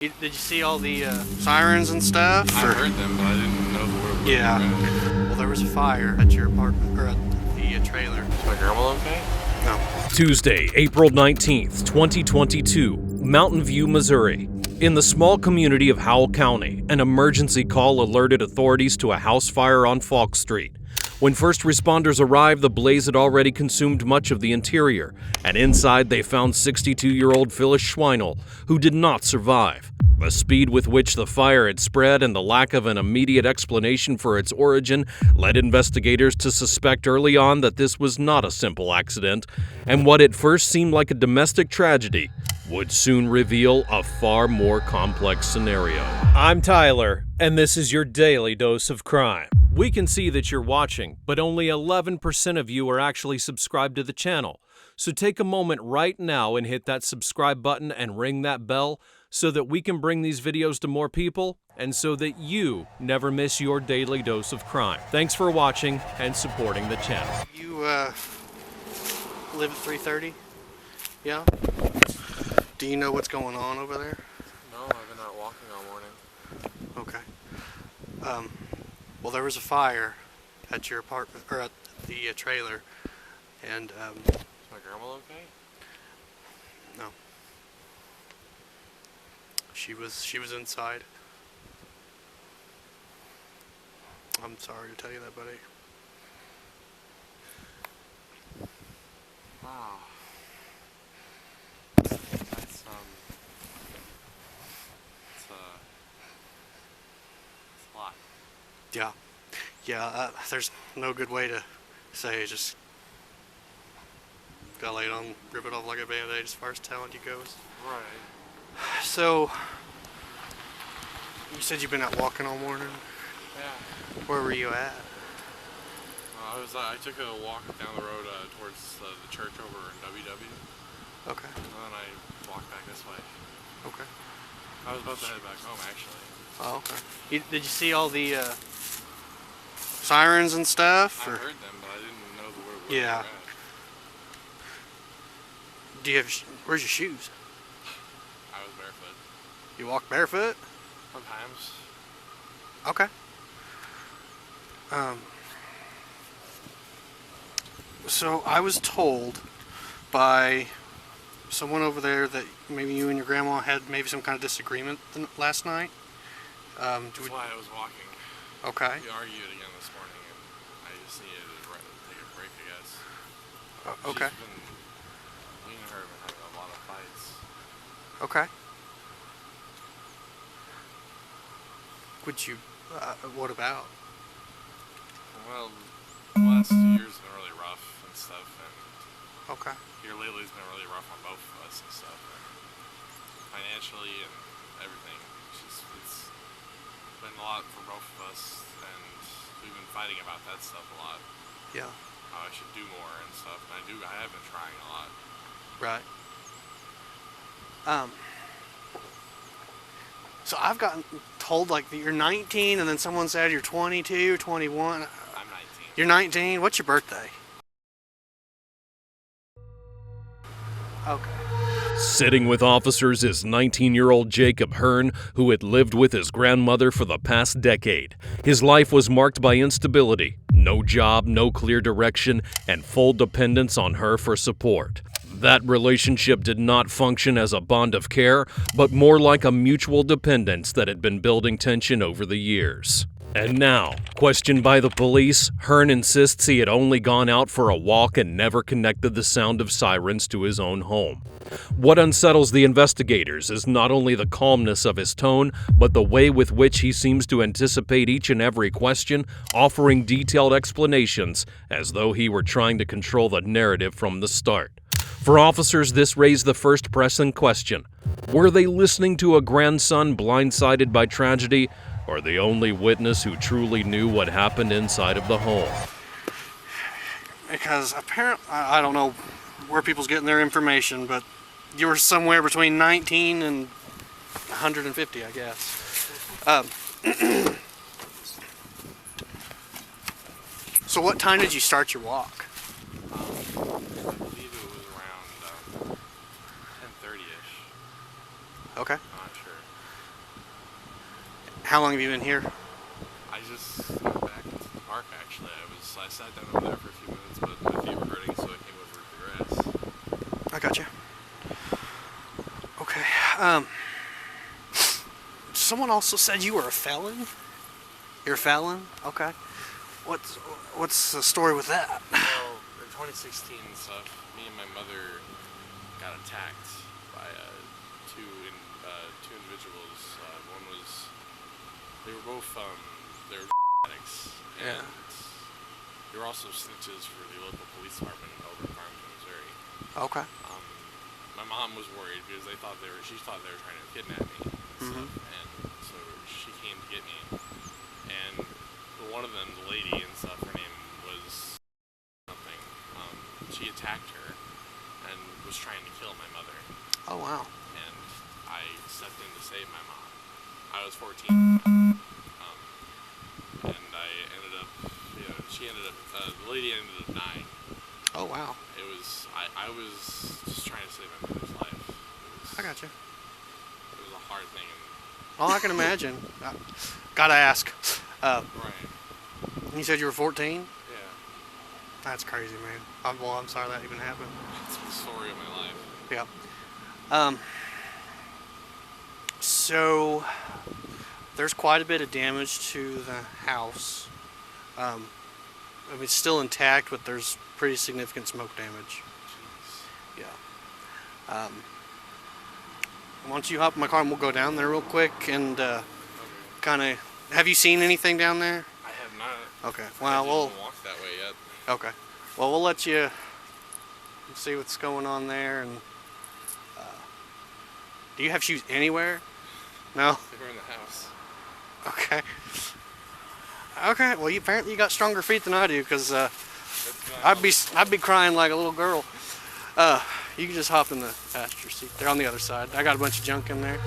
Did you see all the sirens and stuff? I heard them, but I didn't know where we were. Yeah. Well, there was a fire at your apartment, or at the trailer. Is my grandma okay? No. Tuesday, April 19th, 2022, Mountain View, Missouri. In the small community of Howell County, an emergency call alerted authorities to a house fire on Falk Street. When first responders arrived, the blaze had already consumed much of the interior, and inside they found 62-year-old Phyllis Schweinel, who did not survive. The speed with which the fire had spread and the lack of an immediate explanation for its origin led investigators to suspect early on that this was not a simple accident, and what at first seemed like a domestic tragedy would soon reveal a far more complex scenario. I'm Tyler, and this is your daily dose of crime. We can see that you're watching, but only 11% of you are actually subscribed to the channel. So take a moment right now and hit that subscribe button and ring that bell so that we can bring these videos to more people and so that you never miss your daily dose of crime. Thanks for watching and supporting the channel. You live at 330? Yeah? Do you know what's going on over there? No, I've been out walking all morning. Okay. Well, there was a fire at your apartment, or at the trailer, and Is my grandma okay? no. She was inside. I'm sorry to tell you that, buddy. Wow. That's a lot. Yeah, there's no good way to say it. Just gotta lay it on, rip it off like a band-aid as far as talent goes. Right. So, you said you've been out walking all morning? Yeah. Where were you at? I took a walk down the road towards the church over in WW. Okay. And then I walked back this way. Okay. I was about to head back home, actually. Oh, okay. Did you see all the sirens and stuff? I Or? heard them, but I didn't know where we Yeah. were at. Do you have? Where's your shoes? I was barefoot. You walk barefoot? Sometimes. Okay. So I was told by someone over there that maybe you and your grandma had maybe some kind of disagreement last night. That's why I was walking. Okay. We argued again this morning, and I just needed to take a break, I guess. Okay. Me and her have been having a lot of fights. Okay. Would you? What about? Well, the last 2 years have been really rough and stuff, and Okay. here lately has been really rough on both of us and stuff, and financially and everything. It's been a lot for both of us, and we've been fighting about that stuff a lot. Yeah. How I should do more and stuff, and I have been trying a lot. Right. So I've gotten told like that you're 19, and then someone said you're 22 or 21. I'm 19. You're 19. What's your birthday? Okay. Sitting with officers is 19-year-old Jacob Hearn, who had lived with his grandmother for the past decade. His life was marked by instability, no job, no clear direction, and full dependence on her for support. That relationship did not function as a bond of care, but more like a mutual dependence that had been building tension over the years. And now, questioned by the police, Hearn insists he had only gone out for a walk and never connected the sound of sirens to his own home. What unsettles the investigators is not only the calmness of his tone, but the way with which he seems to anticipate each and every question, offering detailed explanations as though he were trying to control the narrative from the start. For officers, this raised the first pressing question. Were they listening to a grandson blindsided by tragedy, or the only witness who truly knew what happened inside of the home? Because apparently, I don't know where people's getting their information, but you were somewhere between 19 and 150, I guess. So what time did you start your walk? I believe it was around 10:30ish. Okay. I'm not sure. How long have you been here? I just went back into the park, actually. I sat down over there for a few minutes, but my feet were hurting, so I came over to the grass. I got you. Okay. Someone also said you were a felon? You're a felon? Okay. What's the story with that? Well, in 2016 and stuff, me and my mother got attacked by two individuals. One was, they were both they were addicts, and they were also snitches for the local police department in Farm, Missouri. Okay. My mom was worried because she thought they were trying to kidnap me and stuff, and so she came to get me. And one of them, the lady and stuff, her name was something. She attacked her and was trying to kill my mother. Oh wow. And I stepped in to save my mom. I was 14. And I ended up, the lady ended up dying. Oh wow. It was, I was just trying to save my mother's life. I got you. It was a hard thing. Oh, I can imagine. Gotta ask. Right. You said you were 14? Yeah. That's crazy, man. I'm sorry that even happened. It's the story of my life. Yeah. So there's quite a bit of damage to the house. I mean, it's still intact, but there's pretty significant smoke damage. Jeez. Yeah. Why don't you hop in my car and we'll go down there real quick and kind of. Have you seen anything down there? I have not. Okay. I Well, didn't even walk that way yet. Okay. Well, we'll let you see what's going on there. And do you have shoes anywhere? No. They were in the house. Okay. Okay. Well, apparently you got stronger feet than I do, because I'd be crying like a little girl. You can just hop in the passenger seat. They're on the other side. I got a bunch of junk in there.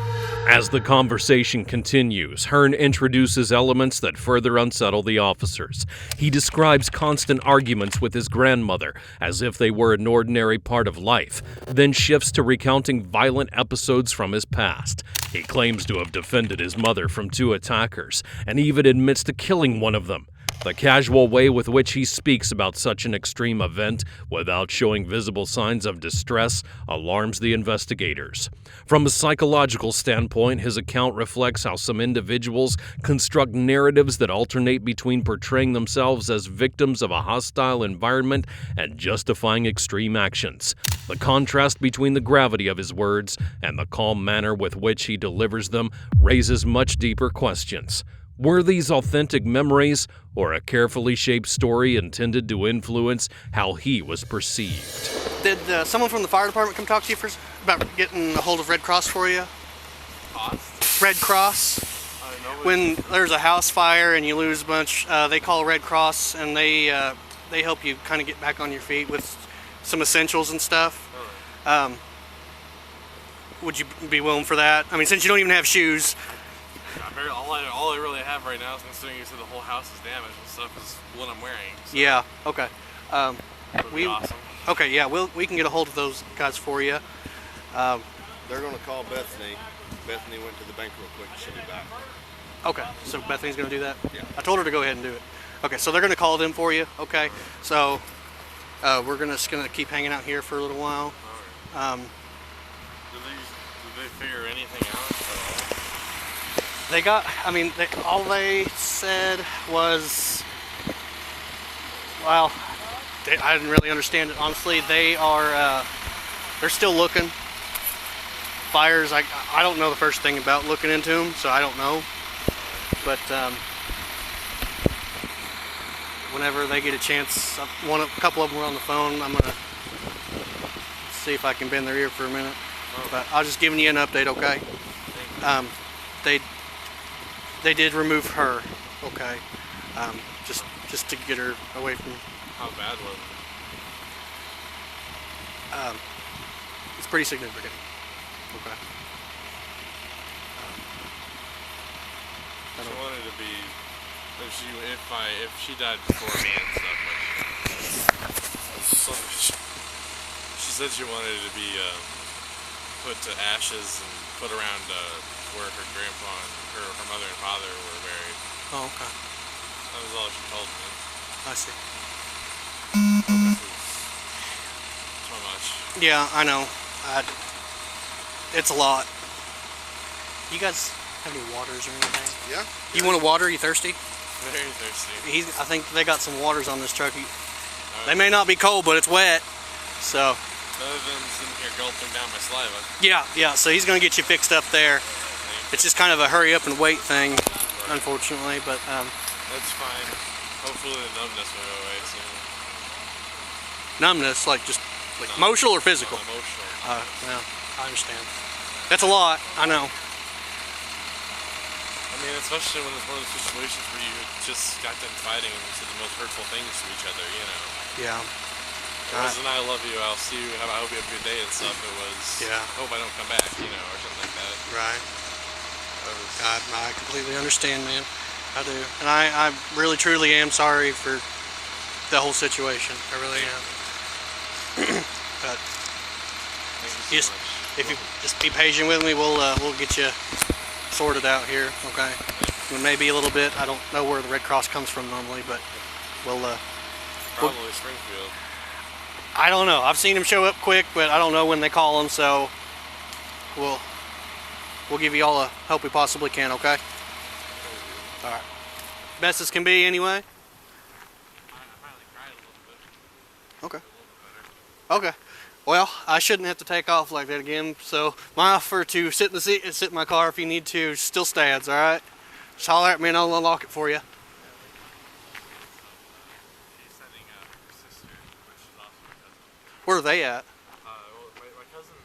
As the conversation continues, Hearn introduces elements that further unsettle the officers. He describes constant arguments with his grandmother as if they were an ordinary part of life, then shifts to recounting violent episodes from his past. He claims to have defended his mother from 2 attackers, and even admits to killing one of them. The casual way with which he speaks about such an extreme event without showing visible signs of distress alarms the investigators. From a psychological standpoint, his account reflects how some individuals construct narratives that alternate between portraying themselves as victims of a hostile environment and justifying extreme actions. The contrast between the gravity of his words and the calm manner with which he delivers them raises much deeper questions. Were these authentic memories, or a carefully shaped story intended to influence how he was perceived? Did someone from the fire department come talk to you about getting a hold of Red Cross for you? Cost? Red Cross? When there's a house fire and you lose a bunch, they call Red Cross, and they help you kind of get back on your feet with some essentials and stuff. Would you be willing for that? I mean, since you don't even have shoes. All I really have right now, considering you said the whole house is damaged and stuff, is what I'm wearing. So Yeah. Okay. that would be awesome. Okay. Yeah. We can get a hold of those guys for you. They're going to call Bethany. Bethany went to the bank real quick. She'll be back. Okay. So Bethany's going to do that. Yeah. I told her to go ahead and do it. Okay. So they're going to call them for you. Okay. So we're just going to keep hanging out here for a little while. Did they figure anything out at all? All they said was, well, I didn't really understand it, honestly. They're still looking. Fires, I don't know the first thing about looking into them, so I don't know. But whenever they get a chance, a couple of them were on the phone. I'm going to see if I can bend their ear for a minute. But I was just giving you an update, okay? They did remove her, okay? Just to get her away from. How bad was it? It's pretty significant. Okay. She wanted to be. If she died before me and stuff, she said she wanted to be put to ashes and put around where her grandpa and her mother and father were buried. Oh, okay. That was all she told me. I see. This is so much. Yeah, I know. It's a lot. You guys have any waters or anything? Yeah. You want a water? You thirsty? Very thirsty. I think they got some waters on this truck. They may not be cold, but it's wet. So. Other than sitting here gulping down my saliva. Yeah. So he's gonna get you fixed up there. It's just kind of a hurry up and wait thing, unfortunately. But that's fine. Hopefully the numbness will go away soon. Numbness, like just like emotional or physical? Emotional. Yeah, I understand. That's a lot. I know. I mean, especially when it's one of those situations where you just got done fighting and you said the most hurtful things to each other, you know. Yeah. It wasn't I love you, I'll see you, I hope you have a good day and stuff. It was, hope I don't come back, you know, or something like that. Right. I completely understand, man. I do. And I really, truly am sorry for the whole situation. I really am. But Thank you so much. if you just be patient with me, we'll get you sorted out here, okay? It may be a little bit. I don't know where the Red Cross comes from normally, but we'll probably Springfield. I don't know. I've seen them show up quick, but I don't know when they call them, so we'll give you all the help we possibly can, okay? All right. Best as can be, anyway. I finally cried a little bit. Okay. Okay. Well, I shouldn't have to take off like that again, so my offer to sit in the seat and sit in my car if you need to still stands, all right? Just holler at me and I'll unlock it for you. She's sending her sister, which is also my cousin. Where are they at? My cousin.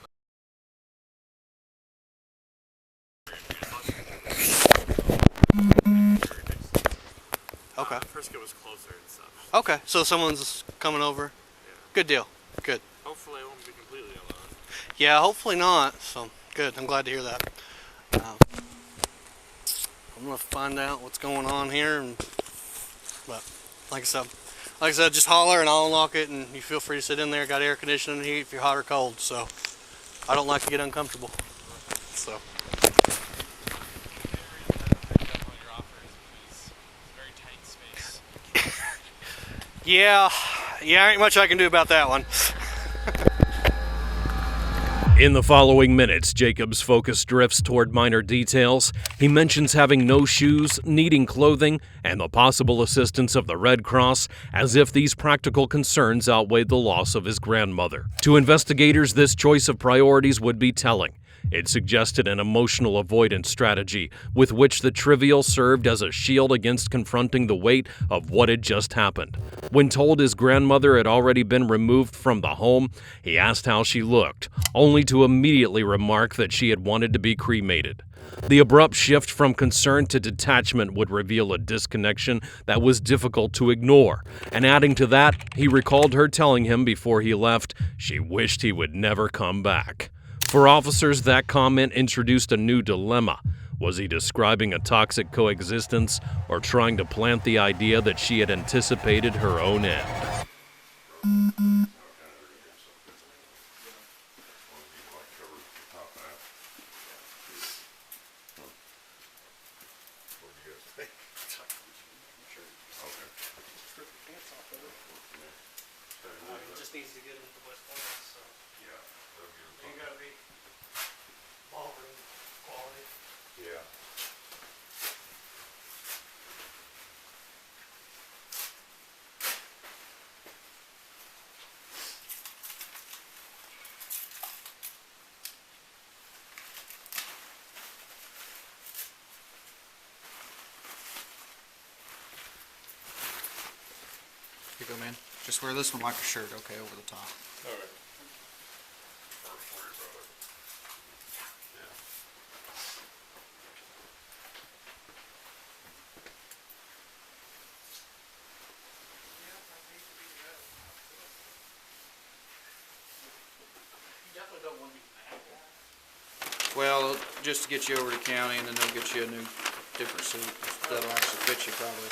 Okay. Frisco was closer and stuff. Okay, so someone's coming over. Yeah. Good deal. Good. Hopefully I won't be completely alone. Yeah, hopefully not. So good. I'm glad to hear that. I'm gonna find out what's going on here, but like I said, just holler and I'll unlock it, and you feel free to sit in there. Got air conditioning heat if you're hot or cold. So I don't like to get uncomfortable. So. Yeah, ain't much I can do about that one. In the following minutes, Jacob's focus drifts toward minor details. He mentions having no shoes, needing clothing, and the possible assistance of the Red Cross, as if these practical concerns outweighed the loss of his grandmother. To investigators, this choice of priorities would be telling. It suggested an emotional avoidance strategy, with which the trivial served as a shield against confronting the weight of what had just happened. When told his grandmother had already been removed from the home, he asked how she looked, only to immediately remark that she had wanted to be cremated. The abrupt shift from concern to detachment would reveal a disconnection that was difficult to ignore, and adding to that, he recalled her telling him before he left she wished he would never come back. For officers, that comment introduced a new dilemma. Was he describing a toxic coexistence or trying to plant the idea that she had anticipated her own end? Just needs to get into the West Point, so you gotta be ballroom quality. Yeah. Here you go, man. Just wear this one like a shirt, okay, over the top. All right. Well, just to get you over to county, and then they'll get you a new, different suit that'll actually fit you probably.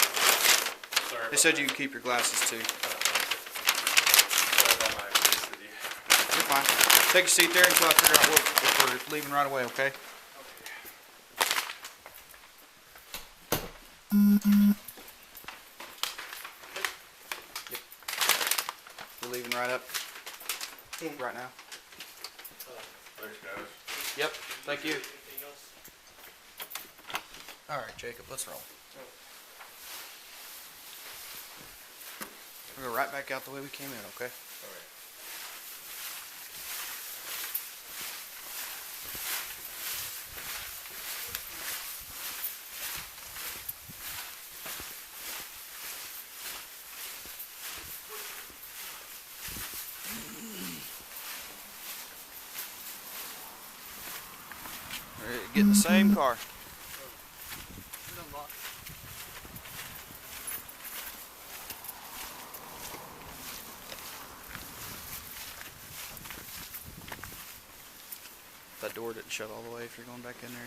Sorry. They said you can keep your glasses too. Sorry about my obesity. You're fine. Take a seat there until I figure out if we're leaving right away, okay? You're leaving right up? Right now? Thanks, guys. Yep, thank you. Alright, Jacob, let's roll. We'll go right back out the way we came in, okay? Get in the same car. That door didn't shut all the way if you're going back in there.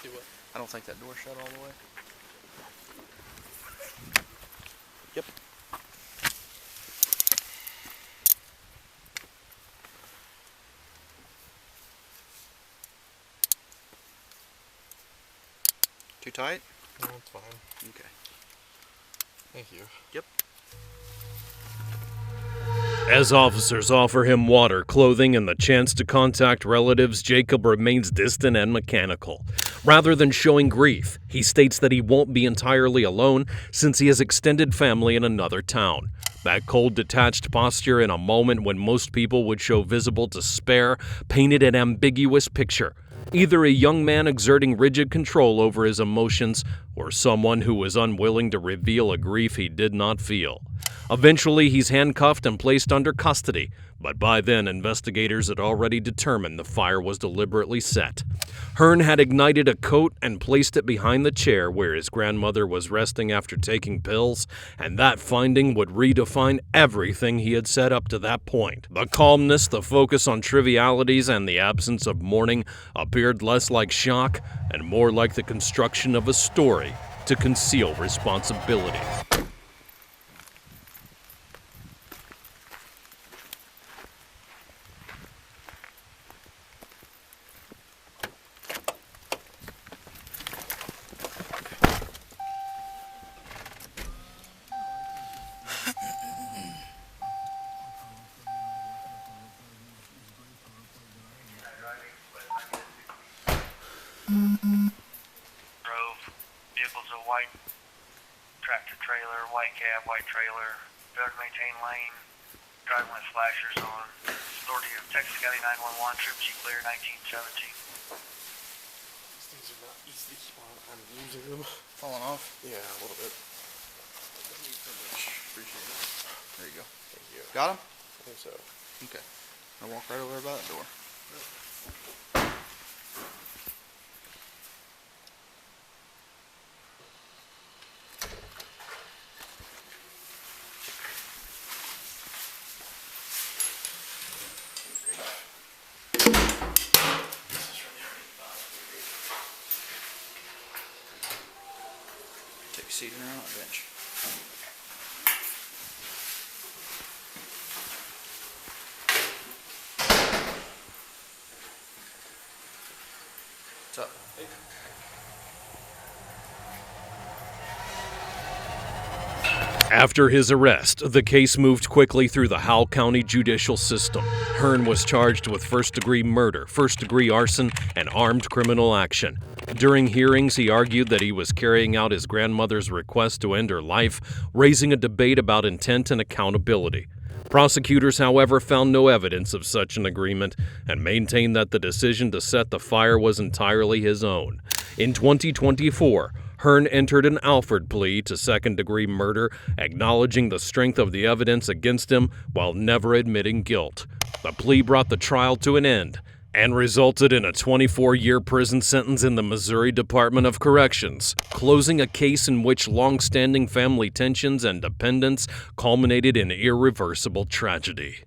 Do what? I don't think that door shut all the way. Yep. Too tight? No, it's fine. Okay. Thank you. Yep. As officers offer him water, clothing, and the chance to contact relatives, Jacob remains distant and mechanical. Rather than showing grief, he states that he won't be entirely alone since he has extended family in another town. That cold, detached posture in a moment when most people would show visible despair painted an ambiguous picture. Either a young man exerting rigid control over his emotions or someone who was unwilling to reveal a grief he did not feel. Eventually, he's handcuffed and placed under custody, but by then, investigators had already determined the fire was deliberately set. Hearn had ignited a coat and placed it behind the chair where his grandmother was resting after taking pills, and that finding would redefine everything he had set up to that point. The calmness, the focus on trivialities, and the absence of mourning appeared less like shock and more like the construction of a story to conceal responsibility. Drove vehicles, a white tractor trailer, white cab, white trailer, failed to maintain lane, driving with flashers on. Authority of Texas County 911, trips you clear 1917. These things are not easy to keep on. I'm losing them. Falling off? Yeah, a little bit. Thank you so much. Appreciate it. There you go. Thank you. Got him? I think so. Okay. I'll walk right over there by that door. Take a seat in there on that bench. What's up? After his arrest, the case moved quickly through the Howell County judicial system. Hearn was charged with first-degree murder, first-degree arson, and armed criminal action. During hearings, he argued that he was carrying out his grandmother's request to end her life, raising a debate about intent and accountability. Prosecutors, however, found no evidence of such an agreement and maintained that the decision to set the fire was entirely his own. In 2024, Hearn entered an Alford plea to second-degree murder, acknowledging the strength of the evidence against him while never admitting guilt. The plea brought the trial to an end and resulted in a 24-year prison sentence in the Missouri Department of Corrections, closing a case in which long-standing family tensions and dependence culminated in irreversible tragedy.